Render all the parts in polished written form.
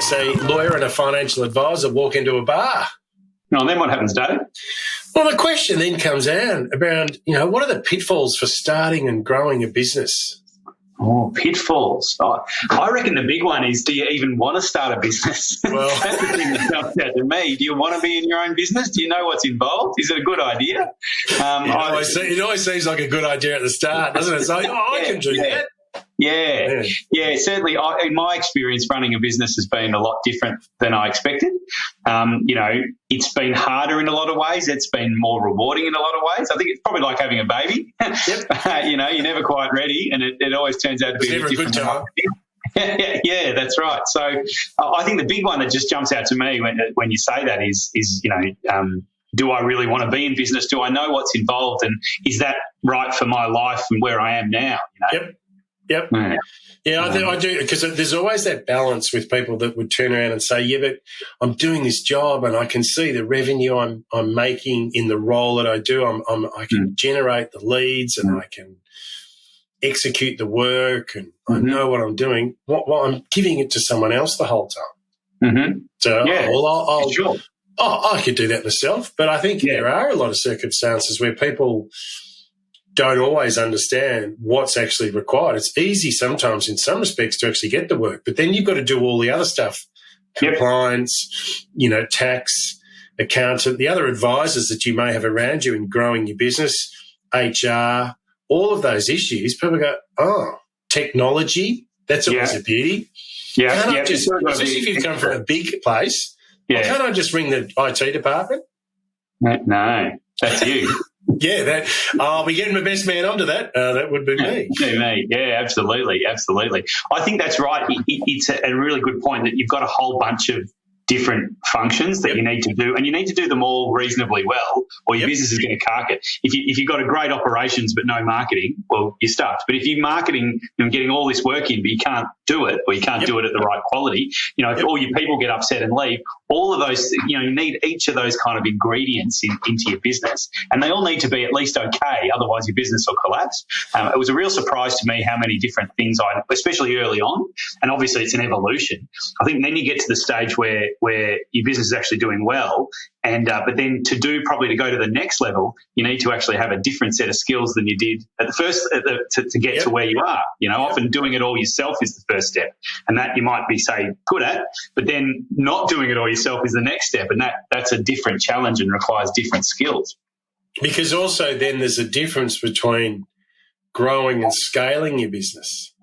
say, lawyer and a financial advisor walk into a bar. Well, then what happens, Dave? Well, the question then comes out around, what are the pitfalls for starting and growing a business? Oh, pitfalls. I reckon the big one is, do you even want to start a business? Well, that's the thing that jumps out to me. Do you want to be in your own business? Do you know what's involved? Is it a good idea? It always seems like a good idea at the start, doesn't it? It's like, I can do that. Yeah, certainly. In my experience, running a business has been a lot different than I expected. It's been harder in a lot of ways. It's been more rewarding in a lot of ways. I think it's probly like having a baby. Yep. You're never quite ready, and it always turns out to be never a good time. Yeah, that's right. So I think the big one that just jumps out to me when you say that is do I really want to be in business? Do I know what's involved, and is that right for my life and where I am now? Yep. Yeah, I do, because there's always that balance with people that would turn around and say, yeah, but I'm doing this job and I can see the revenue I'm making in the role that I do. I can generate the leads and I can execute the work and I know what I'm doing. What I'm giving it to someone else the whole time. Mm-hmm. So, sure. I could do that myself. But I think there are a lot of circumstances where people don't always understand what's actually required. It's easy sometimes in some respects to actually get the work, but then you've got to do all the other stuff, compliance, tax, accountant, the other advisors that you may have around you in growing your business, HR, all of those issues. People go, technology, that's always a beauty. Yeah, can't I just, especially if you've come from a big place, can't I just ring the IT department? No, that's you. Yeah, I'll be getting my best man onto that. That would be me. Yeah, absolutely. I think that's right. It's a really good point that you've got a whole bunch of different functions that you need to do, and you need to do them all reasonably well, or your business is going to cark it. If you've got a great operations but no marketing, well, you're stuffed. But if you're marketing and getting all this work in, but you can't do it, or you can't do it at the right quality, if all your people get upset and leave, all of those, you need each of those kind of ingredients into your business, and they all need to be at least okay, otherwise your business will collapse. It was a real surprise to me how many different things especially early on, and obviously it's an evolution. I think then you get to the stage where your business is actually doing well, and but then to go to the next level, you need to actually have a different set of skills than you did at the first to get to where you are. Often doing it all yourself is the first step, and that you might be good at, but then not doing it all yourself is the next step, and that's a different challenge and requires different skills. Because also then there's a difference between growing and scaling your business.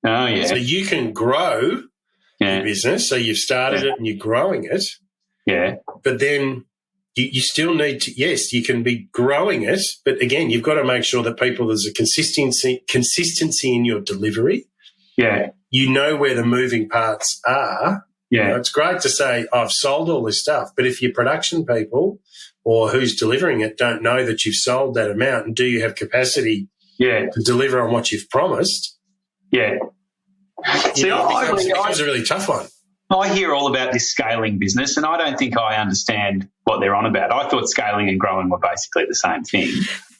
Oh yeah. So you can grow your business, so you've started it and you're growing it. Yeah. But then you still need to, you can be growing it, but again, you've got to make sure that there's a consistency in your delivery. Yeah. You know where the moving parts are. Yeah. It's great to say, I've sold all this stuff, but if your production people or who's delivering it don't know that you've sold that amount, and do you have capacity to deliver on what you've promised? Yeah. See, it becomes a really tough one. I hear all about this scaling business, and I don't think I understand what they're on about. I thought scaling and growing were basically the same thing.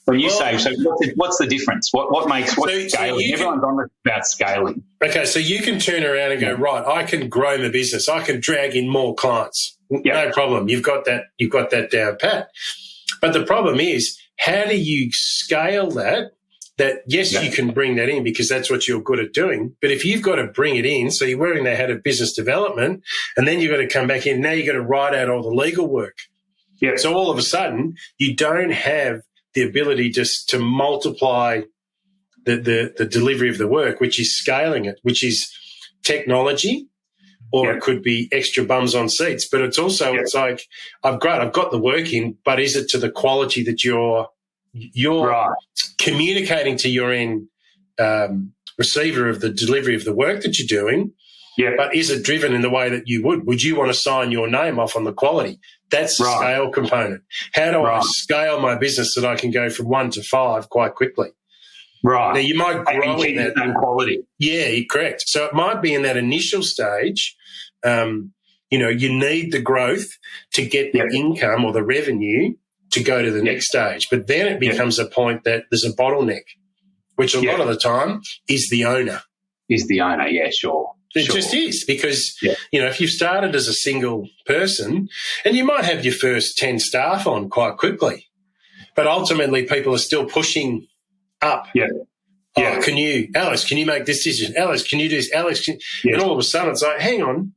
When you say, so what's the difference? What makes scaling? Everyone's on about scaling. Okay, so you can turn around and go, right, I can grow my business. I can drag in more clients. No problem. You've got that down pat. But the problem is, how do you scale that? You can bring that in because that's what you're good at doing. But if you've got to bring it in, so you're wearing the hat of business development, and then you've got to come back in, now you've got to write out all the legal work. Yeah. So all of a sudden, you don't have the ability to multiply the delivery of the work, which is scaling it, which is technology, or it could be extra bums on seats. But it's also, it's like, I've got the work in, but is it to the quality that you're communicating to your end receiver of the delivery of the work that you're doing? Yeah. But is it driven in the way that you would? Would you want to sign your name off on the quality? That's the scale component. How do I scale my business so that I can go from 1 to 5 quite quickly? Right. Now, you might grow in that quality. Yeah, correct. So it might be in that initial stage, you need the growth to get the income or the revenue to go to the next stage. But then it becomes a point that there's a bottleneck, which a lot of the time is the owner. Is the owner, yeah, sure. It just is because, if you've started as a single person and you might have your first 10 staff on quite quickly, but ultimately people are still pushing up. Yeah. Oh, Alex, can you make this decision? Alex, can you do this? Alex, and all of a sudden it's like, hang on,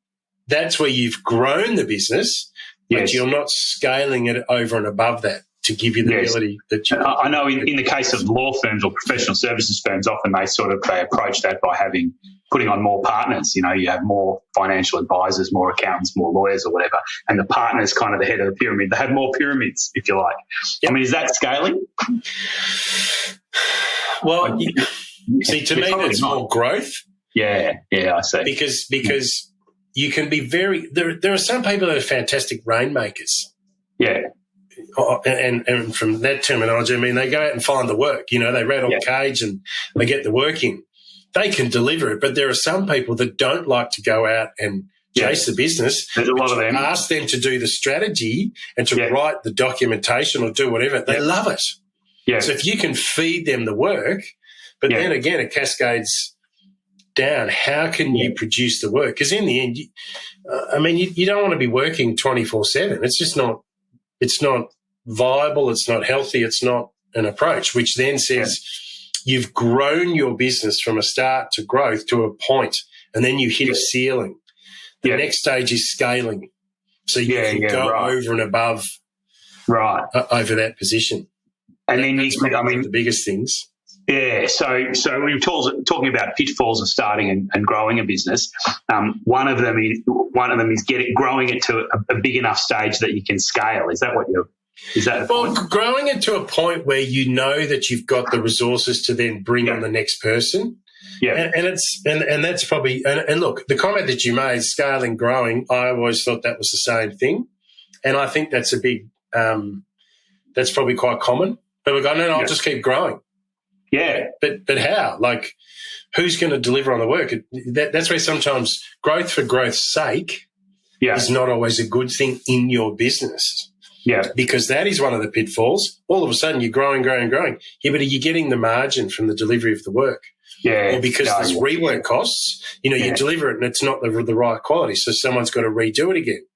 that's where you've grown the business, but you're not scaling it over and above that to give you the ability that you. I know in the case of law firms or professional services firms, often they approach that by putting on more partners. You have more financial advisors, more accountants, more lawyers or whatever, and the partner's kind of the head of the pyramid. They have more pyramids, if you like. Yep. I mean, is that scaling? Well, see, to me, that's more growth. Yeah, I see. Because you can be there are some people that are fantastic rainmakers. Yeah. And from that terminology, I mean, they go out and find the work. They rattle the cage and they get the work in. They can deliver it, but there are some people that don't like to go out and chase the business. There's a lot of them. Ask them to do the strategy and to write the documentation or do whatever. They love it. Yeah. So if you can feed them the work, but then again, it cascades down. How can you produce the work? Because in the end, you don't want to be working 24/7. It's just not. It's not viable. It's not healthy. It's not an approach. Which then says you've grown your business from a start to growth to a point, and then you hit a ceiling. The next stage is scaling, so you can go over and above, over that position. And then the biggest things. Yeah, so we were talking about pitfalls of starting and growing a business. One of them is growing it to a big enough stage that you can scale. Is that the point? Growing it to a point where you know that you've got the resources to then bring on the next person. Yeah, and that's probably and look, the comment that you made, scaling, growing. I always thought that was the same thing, and I think that's a big. That's probably quite common. But we're going, no, I'll just keep growing. Yeah. But how? Like, who's going to deliver on the work? That's where sometimes growth for growth's sake is not always a good thing in your business. Yeah. Because that is one of the pitfalls. All of a sudden you're growing. Yeah, but are you getting the margin from the delivery of the work? Yeah. Or because there's rework costs, you deliver it and it's not the right quality, so someone's got to redo it again.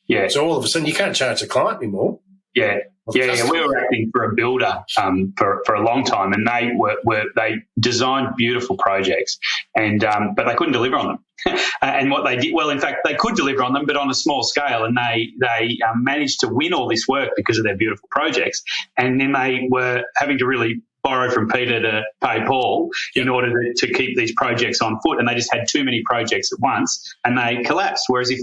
Yeah. So all of a sudden you can't charge a client anymore. Yeah. Yeah, we were acting for a builder for a long time, and they designed beautiful projects, and but they couldn't deliver on them. And what they did, well, in fact, they could deliver on them, but on a small scale, and they managed to win all this work because of their beautiful projects, and then they were having to really borrow from Peter to pay Paul in order to keep these projects on foot, and they just had too many projects at once and they collapsed. Whereas if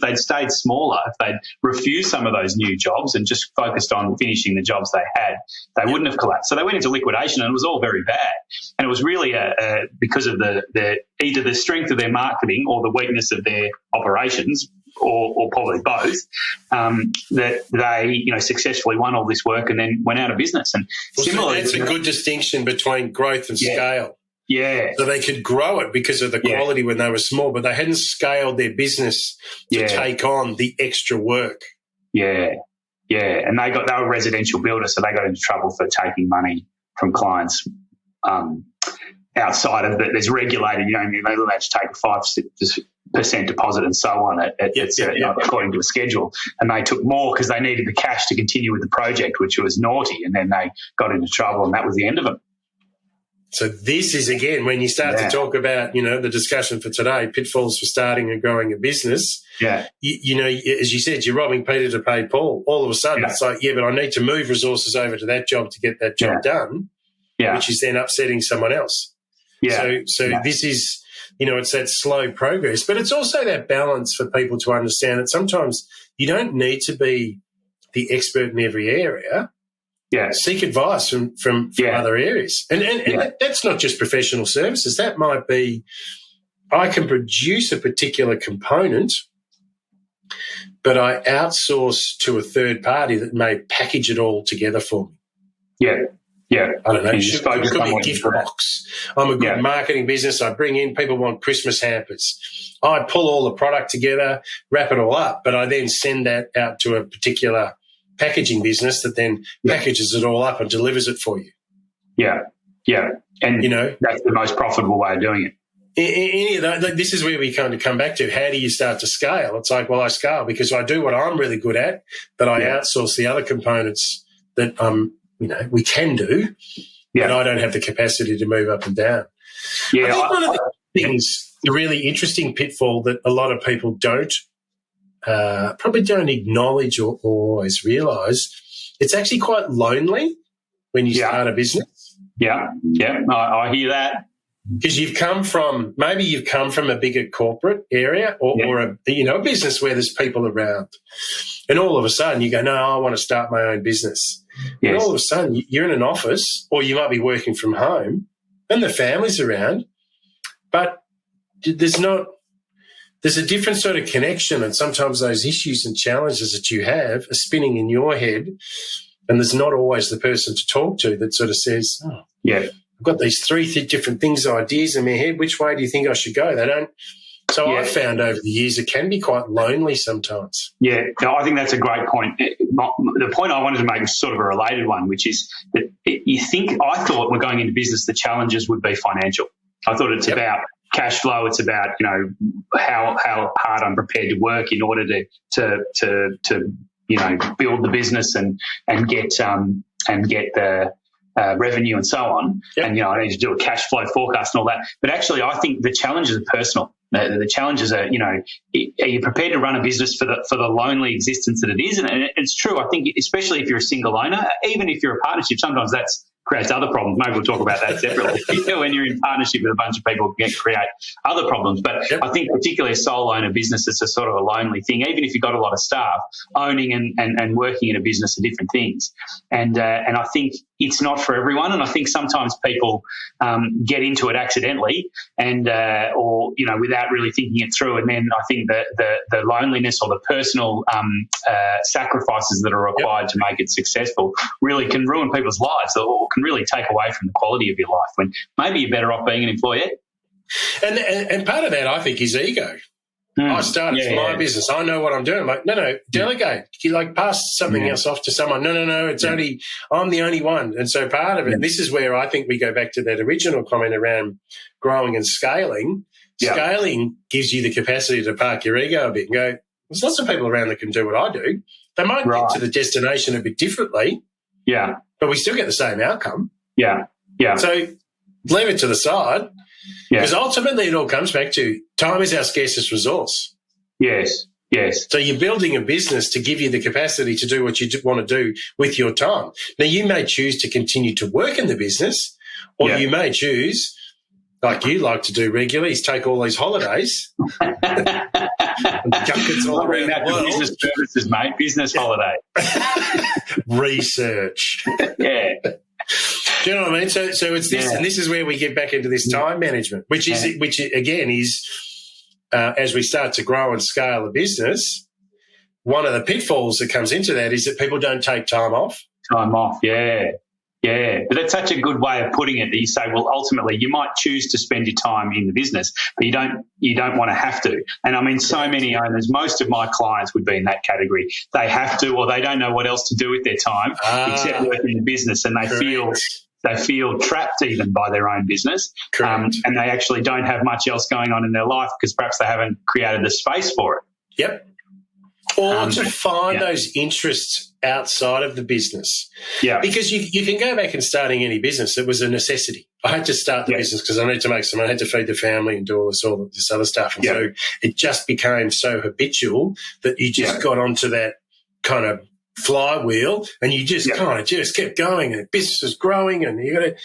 they'd stayed smaller, if they'd refused some of those new jobs and just focused on finishing the jobs they had, they wouldn't have collapsed. So they went into liquidation, and it was all very bad. And it was really because of either the strength of their marketing or the weakness of their operations, or probably both, that they successfully won all this work and then went out of business. And similarly, that's a good distinction between growth and scale. Yeah. So they could grow it because of the quality when they were small, but they hadn't scaled their business to take on the extra work. Yeah. Yeah. And they were residential builders, so they got into trouble for taking money from clients outside of that. There's regulated, you're not allowed to take a 5% deposit and so on according to a schedule. And they took more because they needed the cash to continue with the project, which was naughty. And then they got into trouble, and that was the end of it. So this is, again, when you start to talk about, the discussion for today, pitfalls for starting and growing a business. Yeah. As you said, you're robbing Peter to pay Paul. All of a sudden it's like, but I need to move resources over to that job to get that job done, which is then upsetting someone else. Yeah. So this is, it's that slow progress, but it's also that balance for people to understand that sometimes you don't need to be the expert in every area. Yeah. Seek advice from other areas. And that's not just professional services. That might be, I can produce a particular component, but I outsource to a third party that may package it all together for me. Yeah. Yeah. I don't know. It could be a gift box. I'm a good marketing business. I bring in, people want Christmas hampers. I pull all the product together, wrap it all up, but I then send that out to a particular packaging business that then packages it all up and delivers it for you. Yeah. Yeah. And, that's the most profitable way of doing it. any of that, like, this is where we kind of come back to, how do you start to scale? It's like, well, I scale because I do what I'm really good at, but I outsource the other components that we can do, but I don't have the capacity to move up and down. Yeah, I think one of the things, the really interesting pitfall that a lot of people probably don't acknowledge or always realise, it's actually quite lonely when you start a business. Yeah, I hear that. Because you've come from a bigger corporate area or a business where there's people around, and all of a sudden you go, no, I want to start my own business. Yes. And all of a sudden you're in an office, or you might be working from home, and the family's around, but there's a different sort of connection, and sometimes those issues and challenges that you have are spinning in your head, and there's not always the person to talk to that sort of says, oh, yeah, I've got these three different things, ideas in my head. Which way do you think I should go? They don't. So I've found over the years it can be quite lonely sometimes. Yeah, no, I think that's a great point. The point I wanted to make is sort of a related one, which is that I thought when going into business the challenges would be financial. I thought it's about cash flow. It's about how hard I'm prepared to work in order to build the business and get the revenue and so on. Yep. And, I need to do a cash flow forecast and all that. But actually, I think the challenges are personal. The challenges are, are you prepared to run a business for the lonely existence that it is? And it's true. I think, especially if you're a single owner, even if you're a partnership, sometimes that creates other problems. Maybe we'll talk about that separately. When you're in partnership with a bunch of people, it can create other problems. But I think particularly a sole owner business, it's a sort of a lonely thing. Even if you've got a lot of staff, owning and working in a business are different things. And I think it's not for everyone. And I think sometimes people get into it accidentally or without really thinking it through. And then I think the loneliness or the personal sacrifices that are required to make it successful really can ruin people's lives or can really take away from the quality of your life when maybe you're better off being an employee. And part of that, I think, is ego. I started my business. I know what I'm doing. I'm like, no, delegate. You pass something else off to someone. No, it's only, I'm the only one. And so part of it, this is where I think we go back to that original comment around growing and scaling. Scaling gives you the capacity to park your ego a bit and go, there's lots of people around that can do what I do. They might get to the destination a bit differently. Yeah. But we still get the same outcome. Yeah. Yeah. So leave it to the side. Because ultimately it all comes back to time is our scarcest resource. Yes. So you're building a business to give you the capacity to do what you want to do with your time. Now, you may choose to continue to work in the business, or you may choose, like you like to do regularly, is take all these holidays. Junkets all around the world. Business services, mate. Business holiday. Research. Yeah. Do you know what I mean? So it's this, and this is where we get back into this time management, which again is as we start to grow and scale a business, one of the pitfalls that comes into that is that people don't take time off. Yeah. But that's such a good way of putting it that you say, well, ultimately you might choose to spend your time in the business, but you don't want to have to. And I mean, so many owners, most of my clients would be in that category. They have to, or they don't know what else to do with their time except work in the business, and they feel trapped even by their own business. And they actually don't have much else going on in their life because perhaps they haven't created the space for it. Yep. Or to find those interests outside of the business. Yeah. Because you can go back and starting any business. It was a necessity. I had to start the business because I needed to make some money. I had to feed the family and do all this other stuff. And so it just became so habitual that you just got onto that kind of flywheel and you just kind of just kept going, and the business was growing, and and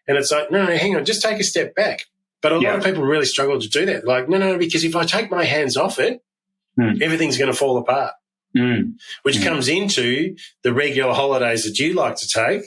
it's like, no, hang on, just take a step back. But a lot of people really struggle to do that. Like, no, because if I take my hands off it, everything's going to fall apart, which comes into the regular holidays that you like to take.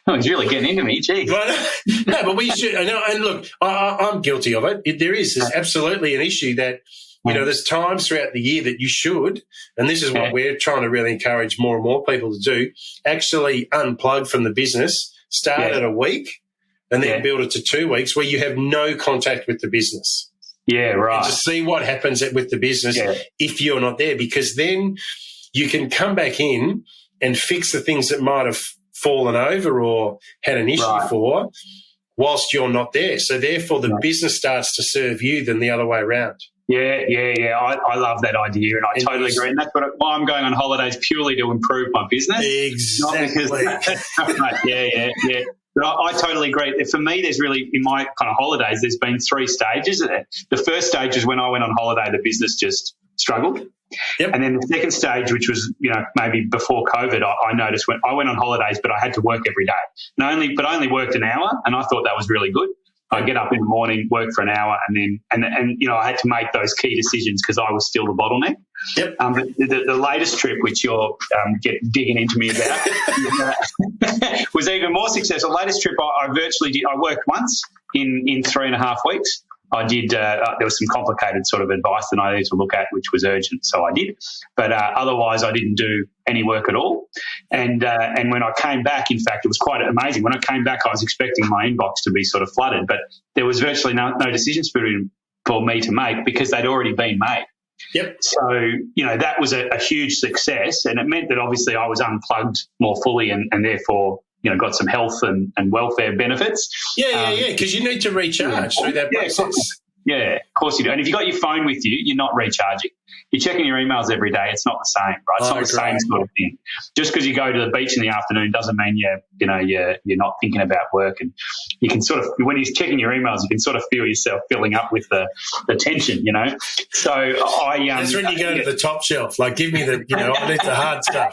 Oh, he's really getting into me, gee. But we should. And look, I'm guilty of it. There's absolutely an issue that, there's times throughout the year that you should, and this is what we're trying to really encourage more and more people to do, actually unplug from the business, start at a week, and then build it to 2 weeks where you have no contact with the business. Yeah, right. And to see what happens with the business if you're not there, because then you can come back in and fix the things that might have fallen over or had an issue for whilst you're not there. So therefore the business starts to serve you than the other way around. Yeah. I love that idea, and I totally agree. And that's why I'm going on holidays, purely to improve my business. Exactly. Yeah. But I totally agree. For me, there's really, in my kind of holidays, there's been 3 stages. The first stage is when I went on holiday, the business just struggled. Yep. And then the second stage, which was, maybe before COVID, I noticed when I went on holidays, but I had to work every day. I only worked an hour, and I thought that was really good. I'd get up in the morning, work for an hour, and I had to make those key decisions because I was still the bottleneck. Yep. But the latest trip, which you're digging into me about, was even more successful. The latest trip I virtually did. I worked once in 3.5 weeks. I did. There was some complicated sort of advice that I needed to look at, which was urgent, so I did. But otherwise, I didn't do any work at all. And when I came back, in fact, it was quite amazing. When I came back, I was expecting my inbox to be sort of flooded, but there was virtually no decisions for me to make because they'd already been made. Yep. So, that was a huge success, and it meant that obviously I was unplugged more fully and therefore, got some health and welfare benefits. Yeah, because you need to recharge through that process. Yeah, of course you do. And if you've got your phone with you, you're not recharging. You're checking your emails every day. It's not the same, right? It's not the same sort of thing. Just because you go to the beach in the afternoon doesn't mean you're not thinking about work. And you can sort of, when you're checking your emails, you can sort of feel yourself filling up with the tension, So that's when you go to the top shelf. Like, give me the, I need the hard stuff.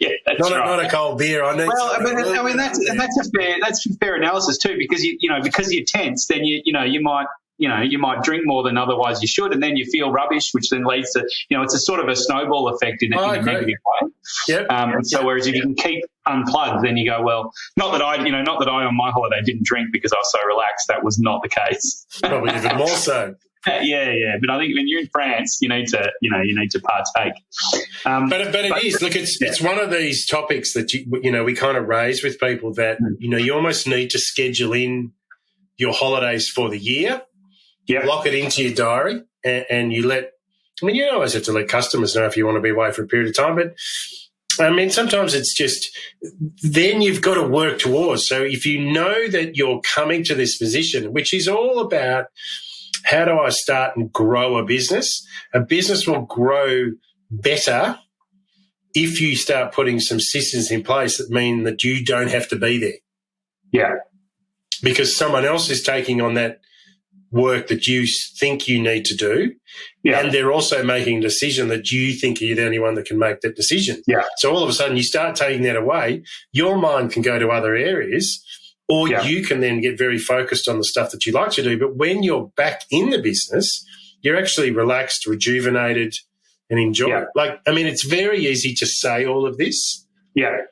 Yeah, that's right. Not a cold beer. I need. Well, I mean that's a fair analysis too, because because you're tense, then you might drink more than otherwise you should, and then you feel rubbish, which then leads to, it's a sort of a snowball effect in a negative way. Yep. And so, whereas if you can keep unplugged, then you go, well, not that I on my holiday didn't drink because I was so relaxed. That was not the case. Probably even more so. Yeah. But I think when you're in France, you need to partake. But it is. Look, it's one of these topics that we kind of raise with people that you almost need to schedule in your holidays for the year. Yeah. Lock it into your diary, and you always have to let customers know if you want to be away for a period of time. But sometimes it's just then you've got to work towards. So if you know that you're coming to this position, which is all about how do I start and grow a business will grow better if you start putting some systems in place that mean that you don't have to be there. Yeah. Because someone else is taking on that work that you think you need to do, and they're also making a decision that you think you're the only one that can make that decision. Yeah. So all of a sudden you start taking that away, your mind can go to other areas, or you can then get very focused on the stuff that you like to do. But when you're back in the business, you're actually relaxed, rejuvenated, and enjoy it. It's very easy to say all of this. Yeah.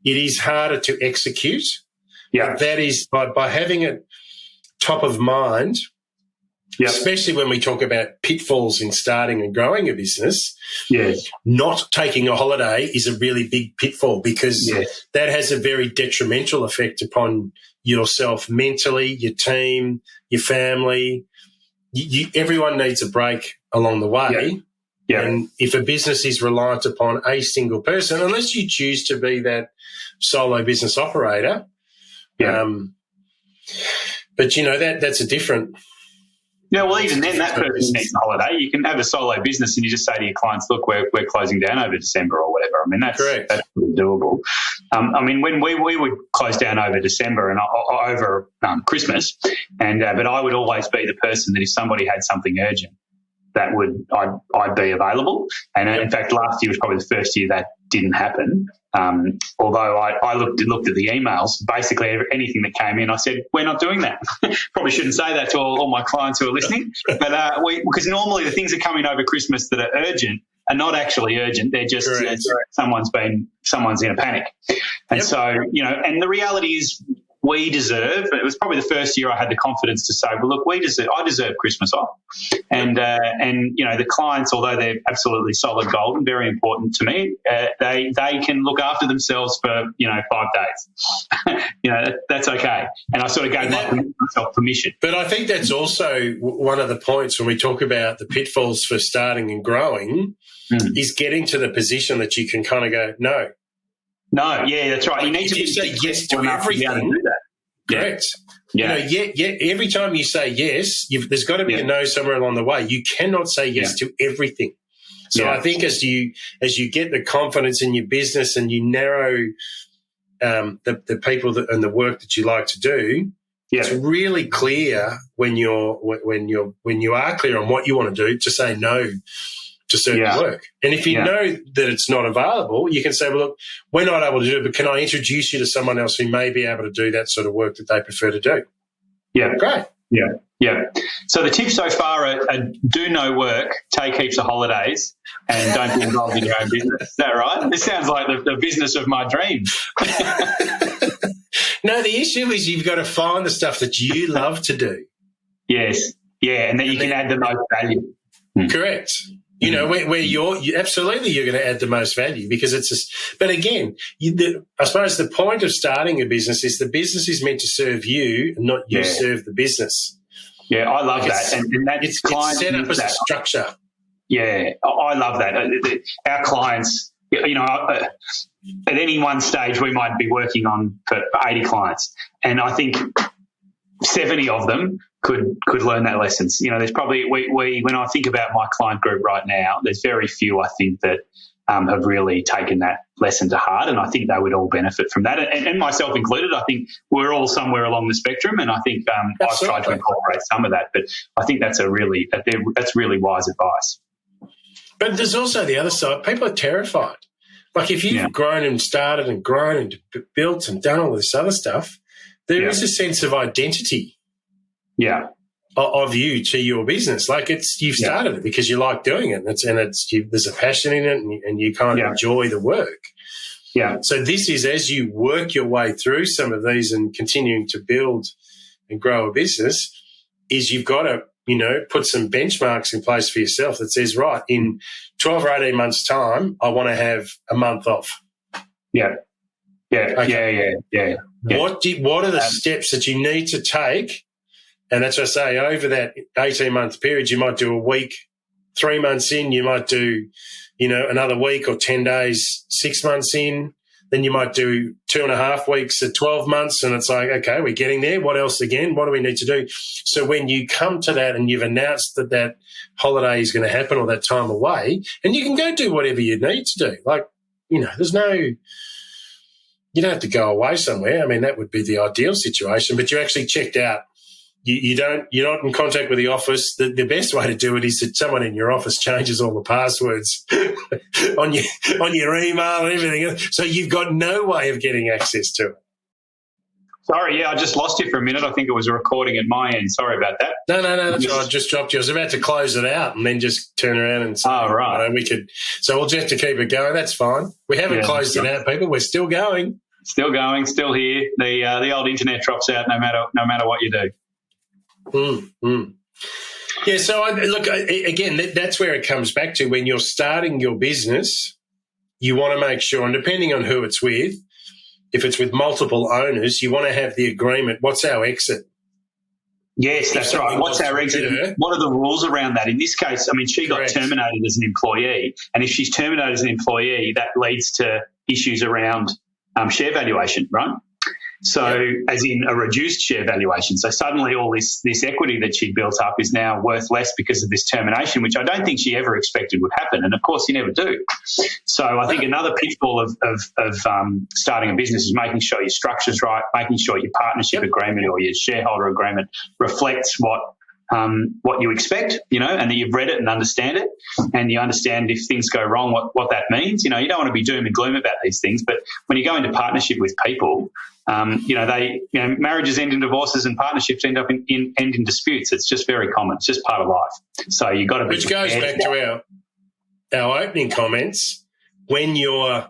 It is harder to execute. Yeah. But that is by having it top of mind. Yep. Especially when we talk about pitfalls in starting and growing a business, not taking a holiday is a really big pitfall because that has a very detrimental effect upon yourself mentally, your team, your family. Everyone needs a break along the way. Yeah. And if a business is reliant upon a single person, unless you choose to be that solo business operator, but that's a different. Yeah, well, even then, that person needs a holiday. You can have a solo business and you just say to your clients, look, we're closing down over December or whatever. That's correct. That's doable. When we would close down over December and over Christmas, but I would always be the person that if somebody had something urgent, I'd be available. And in fact, last year was probably the first year that didn't happen. Although I looked at the emails, basically anything that came in, I said, we're not doing that. Probably shouldn't say that to all my clients who are listening. But because normally the things that come in over Christmas that are urgent are not actually urgent. They're just someone's in a panic. And so, and the reality is we deserve, it was probably the first year I had the confidence to say, well, look, I deserve Christmas off. And the clients, although they're absolutely solid gold and very important to me, they can look after themselves for, 5 days. That's okay. And I sort of gave myself permission. But I think that's also one of the points when we talk about the pitfalls for starting and growing is getting to the position that you can kind of go, no. No, yeah, that's right. You need to say yes to everything. Correct. Yeah. Every time you say yes, there's got to be a no somewhere along the way. You cannot say yes to everything. So I think as you get the confidence in your business and you narrow the people and the work that you like to do, it's really clear when you are clear on what you want to do to say no to certain work. And if you know that it's not available, you can say, well, look, we're not able to do it, but can I introduce you to someone else who may be able to do that sort of work that they prefer to do? Yeah. Great. Yeah. Yeah. So the tips so far are do no work, take heaps of holidays, and don't be involved in your own business. Is that right? This sounds like the business of my dreams. No, the issue is you've got to find the stuff that you love to do. Yes. Yeah, and then you can add the most value. Correct. You know, where absolutely you're going to add the most value because it's just, but again, I suppose the point of starting a business is the business is meant to serve you and not you serve the business. Yeah, I love that. And it's set up as a structure. Yeah, I love that. Our clients, you know, at any one stage we might be working on for 80 clients, and I think 70 of them could learn that lessons. You know, there's probably when I think about my client group right now, there's very few I think that have really taken that lesson to heart, and I think they would all benefit from that, and myself included. I think we're all somewhere along the spectrum, and I think I've tried to incorporate some of that. But I think that's really wise advice. But there's also the other side. People are terrified. Like if you've grown and started and grown and built and done all this other stuff, there is a sense of identity. Yeah, of you to your business. Like you've started it because you like doing it, and there's a passion in it, and you kind of enjoy the work. Yeah. So this is as you work your way through some of these and continuing to build and grow a business, is you've got to put some benchmarks in place for yourself that says, right, in 12 or 18 months' time, I want to have a month off. Yeah. Yeah. Okay. Yeah. What are the steps that you need to take? And that's what I say, over that 18-month period, you might do a week. 3 months in, you might do, another week or 10 days, 6 months in. Then you might do 2.5 weeks at 12 months. And it's like, okay, we're getting there. What else again? What do we need to do? So when you come to that and you've announced that holiday is going to happen or that time away, and you can go do whatever you need to do. Like, there's you don't have to go away somewhere. I mean, that would be the ideal situation, but you actually checked out. You're not in contact with the office. The best way to do it is that someone in your office changes all the passwords on your email and everything else. So you've got no way of getting access to it. Sorry, I just lost you for a minute. I think it was a recording at my end. Sorry about that. No, that's right. I just dropped you. I was about to close it out and then just turn around and say, oh, right. So we'll just have to keep it going. That's fine. We haven't closed it out, people. We're still going. Still going, still here. The old internet drops out no matter what you do. Yeah, so again, that's where it comes back to. When you're starting your business, you want to make sure, and depending on who it's with, if it's with multiple owners, you want to have the agreement. What's our exit? Yes, that's right. What's our exit? What are the rules around that? In this case, I mean, she got terminated as an employee, and if she's terminated as an employee, that leads to issues around share valuation, right? So as in a reduced share valuation. So suddenly all this equity that she built up is now worth less because of this termination, which I don't think she ever expected would happen. And, of course, you never do. So I think another pitfall of starting a business is making sure your structure's right, making sure your partnership agreement or your shareholder agreement reflects what you expect, and that you've read it and understand it, and you understand if things go wrong, what that means. You don't want to be doom and gloom about these things, but when you go into partnership with people, marriages end in divorces and partnerships end in disputes. It's just very common. It's just part of life. So you've got to be. Which goes back to our opening comments. When you're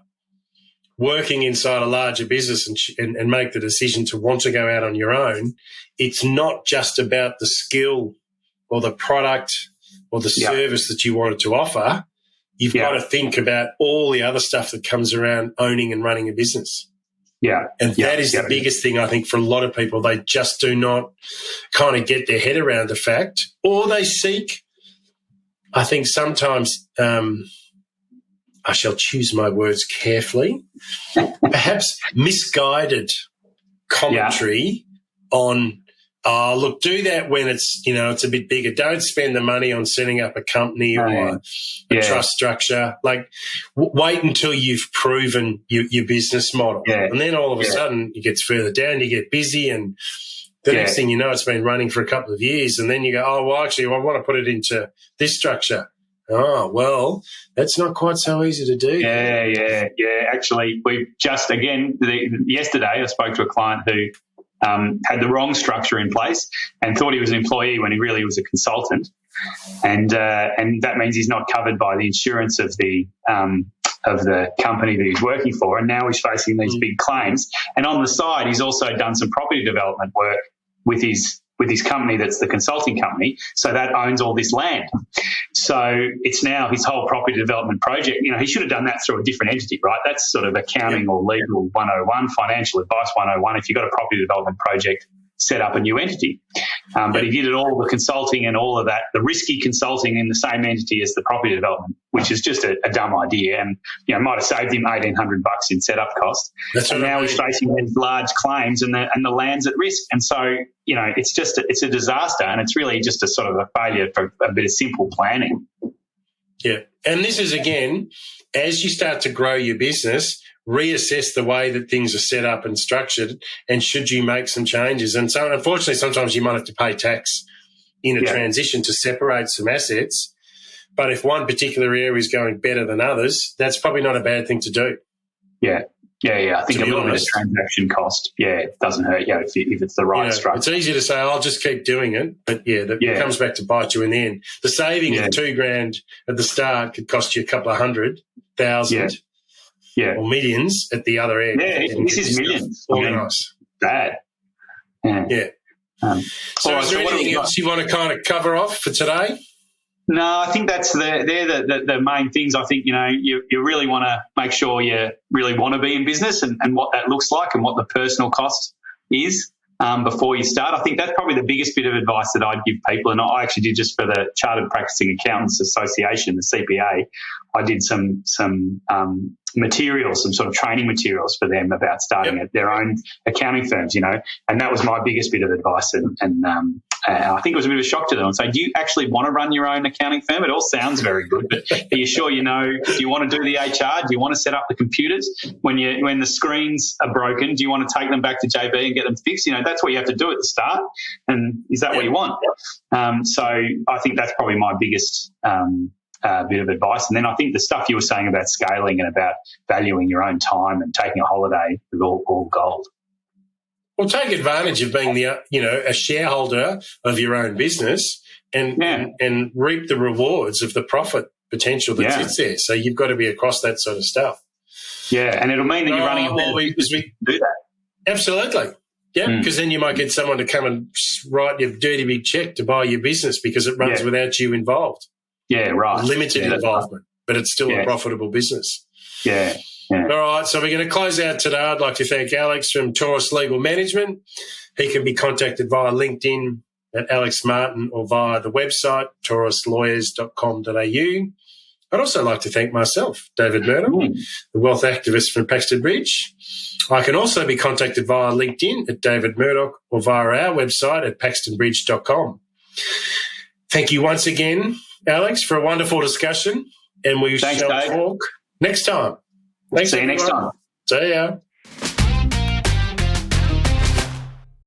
working inside a larger business and make the decision to want to go out on your own, it's not just about the skill or the product or the service that you wanted to offer. You've got to think about all the other stuff that comes around owning and running a business. Yeah. And that is the biggest thing, I think, for a lot of people. They just do not kind of get their head around the fact, or they seek, I think sometimes, I shall choose my words carefully, perhaps misguided commentary on, look, do that when it's, it's a bit bigger. Don't spend the money on setting up a company or a trust structure. Like, wait until you've proven your business model. Yeah. And then all of a sudden it gets further down, you get busy, and the next thing you know, it's been running for a couple of years, and then you go, oh, well, actually, I want to put it into this structure. Oh, well, that's not quite so easy to do. Yeah. Actually, we've just, yesterday I spoke to a client who had the wrong structure in place and thought he was an employee when he really was a consultant. And that means he's not covered by the insurance of the company that he's working for, and now he's facing these big claims. And on the side, he's also done some property development work with his company that's the consulting company, so that owns all this land. So it's now his whole property development project. He should have done that through a different entity, right? That's sort of accounting or legal 101, financial advice 101. If you've got a property development project, set up a new entity. But he did it all, the consulting and all of that, the risky consulting in the same entity as the property development, which is just a dumb idea, and might have saved him $1,800 in setup cost. And now he's facing these large claims, and the land's at risk. And so it's a disaster, and it's really just a sort of a failure for a bit of simple planning. Yeah, and this is, again, as you start to grow your business, reassess the way that things are set up and structured, and should you make some changes. And so, unfortunately, sometimes you might have to pay tax in a transition to separate some assets. But if one particular area is going better than others, that's probably not a bad thing to do. Yeah. I think a little bit of transaction cost, it doesn't hurt if it's the right structure. It's easy to say, I'll just keep doing it, but it comes back to bite you in the end. The saving of $2,000 at the start could cost you a couple of $100,000 or millions at the other end. Yeah, this is millions. Organised. Bad. Yeah. So is there anything else you want to kind of cover off for today? No, I think they're the main things. I think, you really want to make sure you really want to be in business and what that looks like and what the personal cost is before you start. I think that's probably the biggest bit of advice that I'd give people. And I actually did just for the Chartered Practicing Accountants Association, the CPA, I did some materials, some sort of training materials for them about starting at their own accounting firms, and that was my biggest bit of advice. And I think it was a bit of a shock to them. So, do you actually want to run your own accounting firm? It all sounds very good, but are you sure do you want to do the HR? Do you want to set up the computers? When the screens are broken, do you want to take them back to JB and get them fixed? That's what you have to do at the start. And is that what you want? So I think that's probably my biggest bit of advice. And then I think the stuff you were saying about scaling and about valuing your own time and taking a holiday is all gold. Well, take advantage of being a shareholder of your own business and reap the rewards of the profit potential that sits there. So you've got to be across that sort of stuff. Yeah, and it'll mean that you're running a business to do that. Absolutely. Yeah, because then you might get someone to come and write your dirty big check to buy your business because it runs without you involved. Yeah, right. Limited involvement, but it's still a profitable business. Yeah. All right, so we're going to close out today. I'd like to thank Alex from Taurus Legal Management. He can be contacted via LinkedIn at Alex Martin or via the website tauruslawyers.com.au. I'd also like to thank myself, David Murdoch, the wealth activist from Paxton Bridge. I can also be contacted via LinkedIn at David Murdoch or via our website at paxtonbridge.com. Thank you once again, Alex, for a wonderful discussion, and we shall talk next time. Thanks, See you next time. See ya.